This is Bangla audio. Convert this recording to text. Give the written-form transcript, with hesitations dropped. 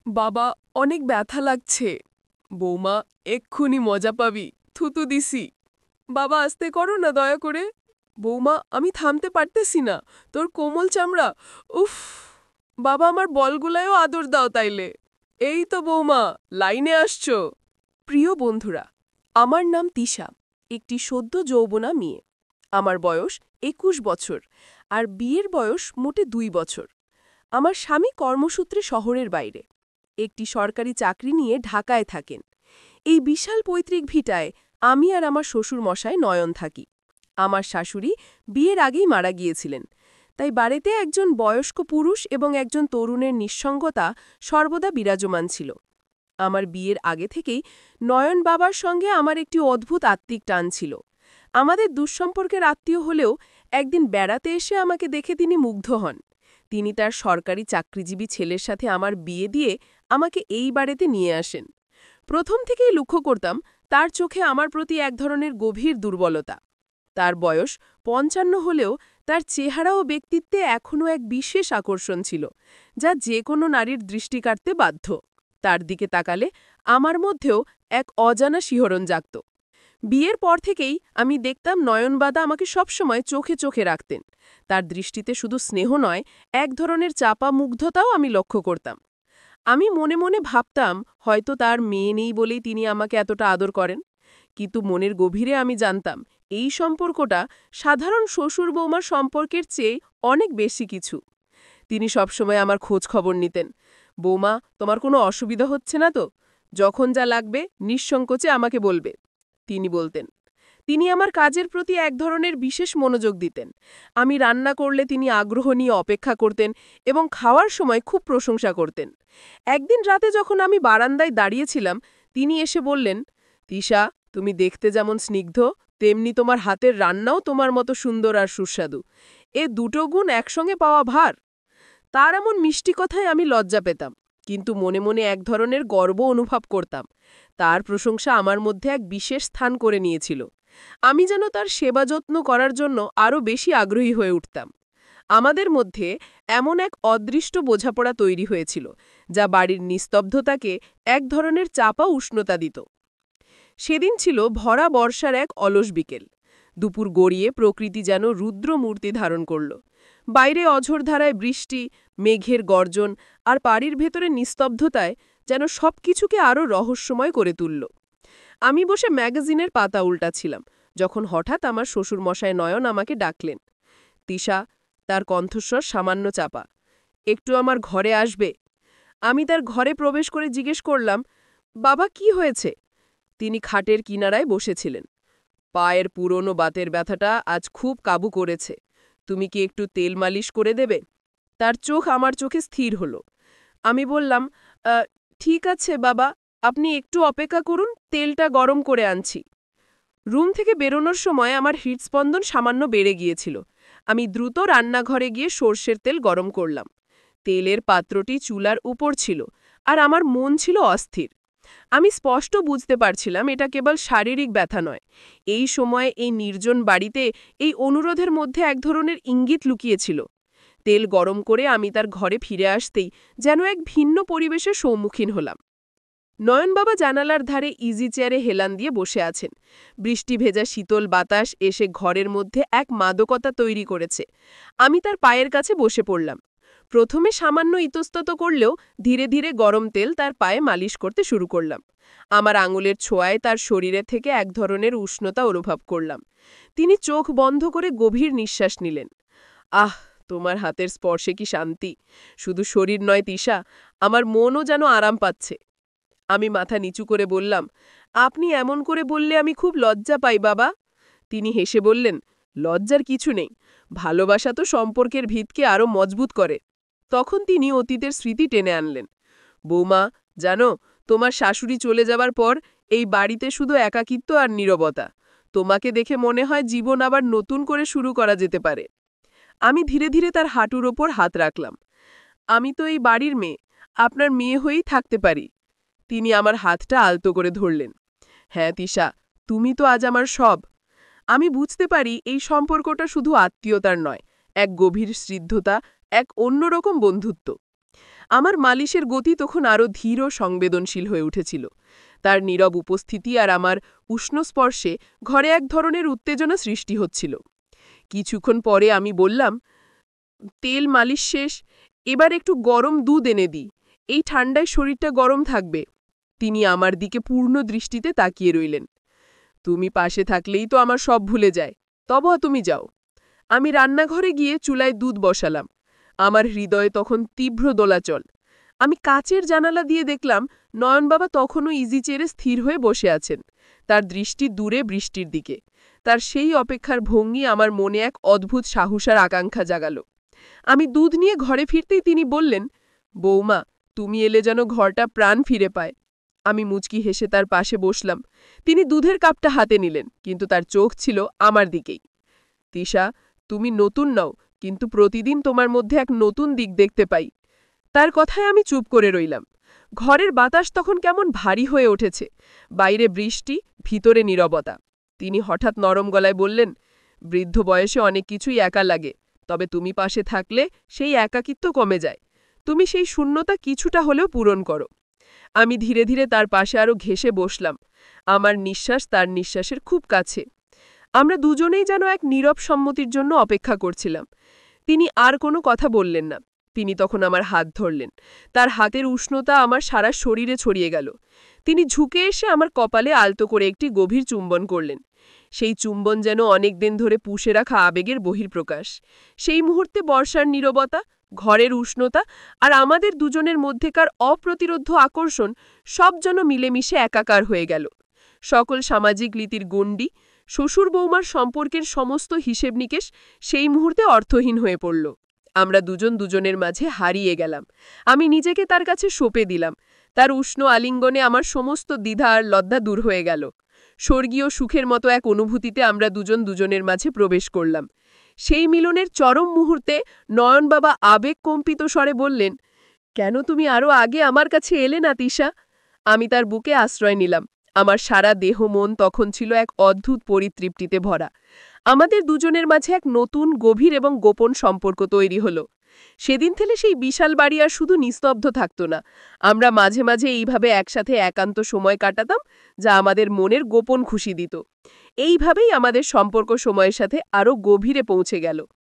বাবা, অনেক ব্যথা লাগছে। বৌমা, এক্ষুনি মজা পাবি, থুতু দিছি। বাবা, আস্তে করো না দয়া করে। বৌমা, আমি থামতে পারতেছি না, তোর কোমল চামড়া। উফ। বাবা, আমার বলগুলায়ও আদর দাও তাইলে। এই তো বৌমা, লাইনে আসছো। প্রিয় বন্ধুরা, আমার নাম তিশা, একটি সদ্য যৌবনা মেয়ে। আমার বয়স ২১ বছর, আর বিয়ের বয়স মোটে ২ বছর। আমার স্বামী কর্মসূত্রে শহরের বাইরে একটি সরকারি চাকরি নিয়ে ঢাকায় থাকেন। এই বিশাল পৈতৃক ভিটায় আমি আর আমার শ্বশুর মশাই নয়ন থাকি। আমার শাশুড়ি বিয়ের আগেই মারা গিয়েছিলেন, তাই বাড়িতে একজন বয়স্ক পুরুষ এবং একজন তরুণের নিঃসঙ্গতা সর্বদা বিরাজমান ছিল। আমার বিয়ের আগে থেকেই নয়ন বাবার সঙ্গে আমার একটি অদ্ভুত আত্মিক টান ছিল। আমাদের দুঃসম্পর্কের আত্মীয় হলেও একদিন বেড়াতে এসে আমাকে দেখে তিনি মুগ্ধ হন। তিনি তার সরকারি চাকরিজীবী ছেলের সাথে আমার বিয়ে দিয়ে আমাকে এই বাড়িতে নিয়ে আসেন। প্রথম থেকেই লক্ষ্য করতাম তার চোখে আমার প্রতি এক ধরনের গভীর দুর্বলতা। তার বয়স ৫৫ হলেও তার চেহারা ও ব্যক্তিত্বে এখনও এক বিশেষ আকর্ষণ ছিল, যা যে কোনো নারীর দৃষ্টি কাটতে বাধ্য। তার দিকে তাকালে আমার মধ্যেও এক অজানা শিহরণ জাগত। বিয়ের পর থেকেই আমি দেখতাম নয়নবাদা আমাকে সবসময় চোখে চোখে রাখতেন। তার দৃষ্টিতে শুধু স্নেহ নয়, এক ধরনের চাপা মুগ্ধতাও আমি লক্ষ্য করতাম। আমি মনে মনে ভাবতাম হয়তো তার মেয়ে নেই বলেই তিনি আমাকে এতটা আদর করেন। কিন্তু মনের গভীরে আমি জানতাম এই সম্পর্কটা সাধারণ শ্বশুর বৌমার সম্পর্কের চেয়ে অনেক বেশি কিছু। তিনি সবসময় আমার খোঁজ খবর নিতেন। বৌমা, তোমার কোনো অসুবিধা হচ্ছে না তো? যখন যা লাগবে নিঃসংকোচে আমাকে বলবে, তিনি বলতেন। তিনি আমার কাজের প্রতি এক ধরনের বিশেষ মনোযোগ দিতেন। আমি রান্না করলে তিনি আগ্রহ নিয়ে অপেক্ষা করতেন এবং খাওয়ার সময় খুব প্রশংসা করতেন। একদিন রাতে যখন আমি বারান্দায় দাঁড়িয়েছিলাম, তিনি এসে বললেন, তিশা, তুমি দেখতে যেমন স্নিগ্ধ, তেমনি তোমার হাতের রান্নাও তোমার মতো সুন্দর আর সুস্বাদু। এ দুটো গুণ একসঙ্গে পাওয়া ভার। তার এমন মিষ্টি কথায় আমি লজ্জা পেতাম, কিন্তু মনে মনে এক ধরনের গর্ব অনুভব করতাম। তার প্রশংসা আমার মধ্যে এক বিশেষ স্থান করে নিয়েছিল। আমি যেন তার সেবা যত্ন করার জন্য আরও বেশি আগ্রহী হয়ে উঠতাম। আমাদের মধ্যে এমন এক অদৃষ্ট বোঝাপড়া তৈরি হয়েছিল, যা বাড়ির নিস্তব্ধতাকে এক ধরনের চাপা উষ্ণতা দিত। সেদিন ছিল ভরা বর্ষার এক অলস বিকেল। দুপুর গড়িয়ে প্রকৃতি যেন রুদ্র মূর্তি ধারণ করল। বাইরে অঝোরধারায় বৃষ্টি, মেঘের গর্জন আর বাড়ির ভেতরে নিস্তব্ধতায় যেন সবকিছুকে আরও রহস্যময় করে তুলল। আমি বসে ম্যাগাজিনের পাতা উল্টাচ্ছিলাম, যখন হঠাৎ আমার শ্বশুরমশায় নয়ন আমাকে ডাকলেন। তিশা, তার কণ্ঠস্বর সামান্য চাপা, একটু আমার ঘরে আসবে? আমি তার ঘরে প্রবেশ করে জিজ্ঞেস করলাম, বাবা, কি হয়েছে? তিনি খাটের কিনারায় বসেছিলেন। পায়ের পুরনো বাতের ব্যথাটা আজ খুব কাবু করেছে। তুমি কি একটু তেল মালিশ করে দেবে? তার চোখ আমার চোখে স্থির হলো। আমি বললাম, "আ, ঠিক আছে বাবা, আপনি একটু অপেক্ষা করুন, তেলটা গরম করে আনছি।" রুম থেকে বেরোনোর সময় আমার হৃদস্পন্দন সামান্য বেড়ে গিয়েছিল। আমি দ্রুত রান্নাঘরে গিয়ে সর্ষের তেল গরম করলাম। তেলের পাত্রটি চুলার উপর ছিল, আর আমার মন ছিল অস্থির। আমি স্পষ্ট বুঝতে পারছিলাম এটা কেবল শারীরিক ব্যথা নয়। এই সময়ে এই নির্জন বাড়িতে এই অনুরোধের মধ্যে এক ধরনের ইঙ্গিত লুকিয়েছিল। তেল গরম করে আমি তার ঘরে ফিরে আসতেই যেন এক ভিন্ন পরিবেশের সম্মুখীন হলাম। নয়ন বাবা জানালার ধারে ইজি চেয়ারে হেলান দিয়ে বসে আছেন। বৃষ্টি ভেজা শীতল বাতাস এসে ঘরের মধ্যে এক মাদকতা তৈরি করেছে। আমি তার পায়ের কাছে বসে পড়লাম। প্রথমে সামান্য ইতস্তত করলেও ধীরে ধীরে গরম তেল তার পায়ে মালিশ করতে শুরু করলাম। আমার আঙুলের ছোঁয়ায় তার শরীরে থেকে এক ধরনের উষ্ণতা অনুভব করলাম। তিনি চোখ বন্ধ করে গভীর নিঃশ্বাস নিলেন। আহ, তোমার হাতের স্পর্শে কি শান্তি! শুধু শরীর নয় তিশা, আমার মনও যেন আরাম পাচ্ছে। আমি মাথা নিচু করে বললাম, আপনি এমন করে বললে আমি খুব লজ্জা পাই বাবা। তিনি হেসে বললেন, লজ্জার কিছু নেই। ভালোবাসা তো সম্পর্কের ভিতকে আরও মজবুত করে। তখন তিনি অতীতের স্মৃতি টেনে আনলেন। বৌমা, জানো, তোমার শাশুড়ি চলে যাবার পর এই বাড়িতে শুধু একাকিত্ব আর নীরবতা। তোমাকে দেখে মনে হয় জীবন আবার নতুন করে শুরু করা যেতে পারে। আমি ধীরে ধীরে তার হাঁটুর ওপর হাত রাখলাম। আমি তো এই বাড়ির মেয়ে, আপনার মেয়ে হয়েই থাকতে পারি। তিনি আমার হাতটা আলতো করে ধরলেন। হ্যাঁ তিশা, তুমি তো আজ আমার সব। আমি বুঝতে পারি এই সম্পর্কটা শুধু আত্মীয়তার নয়, এক গভীর স্নিগ্ধতা, এক অন্যরকম বন্ধুত্ব। আমার মালিশের গতি তখন আরও ধীর ও সংবেদনশীল হয়ে উঠেছিল। তার নীরব উপস্থিতি আর আমার উষ্ণ স্পর্শে ঘরে এক ধরনের উত্তেজনা সৃষ্টি হচ্ছিল। কিছুক্ষণ পরে আমি বললাম, তেল মালিশ শেষ, এবার একটু গরম দুধ এনে দিই, এই ঠান্ডায় শরীরটা গরম থাকবে। তিনি আমার দিকে পূর্ণ দৃষ্টিতে তাকিয়ে রইলেন। তুমি পাশে থাকলেই তো আমার সব ভুলে যায়, তবে তুমি যাও। আমি রান্নাঘরে গিয়ে চুলায় দুধ বসালাম। আমার হৃদয়ে তখন তীব্র দোলাচল। আমি কাচের জানালা দিয়ে দেখলাম নয়ন বাবা তখনও ইজি চেয়ারে স্থির হয়ে বসে আছেন, তার দৃষ্টি দূরে বৃষ্টির দিকে। তার সেই অপেক্ষার ভঙ্গি আমার মনে এক অদ্ভুত সাহস আর আকাঙ্ক্ষা জাগাল। আমি দুধ নিয়ে ঘরে ফিরতেই তিনি বললেন, বৌমা, তুমি এলে যেন ঘরটা প্রাণ ফিরে পায়। আমি মুচকি হেসে তার পাশে বসলাম। তিনি দুধের কাপটা হাতে নিলেন, কিন্তু তার চোখ ছিল আমার দিকেই। তিশা, তুমি নতুন নও, কিন্তু প্রতিদিন তোমার মধ্যে এক নতুন দিক দেখতে পাই। তার কথায় আমি চুপ করে রইলাম। ঘরের বাতাস তখন কেমন ভারী হয়ে উঠেছে, বাইরে বৃষ্টি, ভিতরে নীরবতা। তিনি হঠাৎ নরম গলায় বললেন, বৃদ্ধ বয়সে অনেক কিছুই একা লাগে, তবে তুমি পাশে থাকলে সেই একাকিত্ব কমে যায়। তুমি সেই শূন্যতা কিছুটা হলেও পূরণ করো। আমি ধীরে ধীরে তার পাশে আরও ঘেঁষে বসলাম, আমার নিঃশ্বাস তার নিঃশ্বাসের খুব কাছে। আমরা দুজনেই যেন এক নীরব সম্মতির জন্য অপেক্ষা করছিলাম। তিনি আর কোনো কথা বললেন না। তিনি তখন আমার হাত ধরলেন। তার হাতের উষ্ণতা আমার সারা শরীরে ছড়িয়ে গেল। তিনি ঝুঁকে এসে আমার কপালে আলতো করে একটি গভীর চুম্বন করলেন। সেই চুম্বন যেন অনেক দিন ধরে পুষে রাখা আবেগের বহির্প্রকাশ। সেই মুহূর্তে বর্ষার নীরবতা, ঘরের উষ্ণতা আর আমাদের দুজনের মধ্যেকার অপ্রতিরোধ্য আকর্ষণ সব যেন মিলেমিশে একাকার হয়ে গেল। সকল সামাজিক রীতির গণ্ডি, শ্বশুর বৌমার সম্পর্কের সমস্ত হিসেব নিকেশ সেই মুহূর্তে অর্থহীন হয়ে পড়ল। আমরা দুজন দুজনের মাঝে হারিয়ে গেলাম। আমি নিজেকে তার কাছে সঁপে দিলাম। তার উষ্ণ আলিঙ্গনে আমার সমস্ত দ্বিধা আর লজ্জা দূর হয়ে গেল। স্বর্গীয় সুখের মতো এক অনুভূতিতে আমরা দুজন দুজনের মাঝে প্রবেশ করলাম। সেই মিলনের চরম মুহূর্তে নয়ন বাবা আবেগকম্পিত স্বরে বললেন, কেন তুমি আরও আগে আমার কাছে এলে না তিশা? আমি তার বুকে আশ্রয় নিলাম। আমার সারা দেহ মন তখন ছিল এক অদ্ভুত পরিতৃপ্তিতে ভরা। আমাদের দুজনের মাঝে এক নতুন, গভীর এবং গোপন সম্পর্ক তৈরি হলো। সেদিন থেকে সেই বিশাল বাড়ি আর শুধু নিস্তব্ধ থাকত না, আমরা মাঝে মাঝে এইভাবে একসাথে একান্ত সময় কাটাতাম, যা আমাদের মনের গোপন খুশি দিত। এইভাবেই আমাদের সম্পর্ক সময়ের সাথে আরও গভীরে পৌঁছে গেল।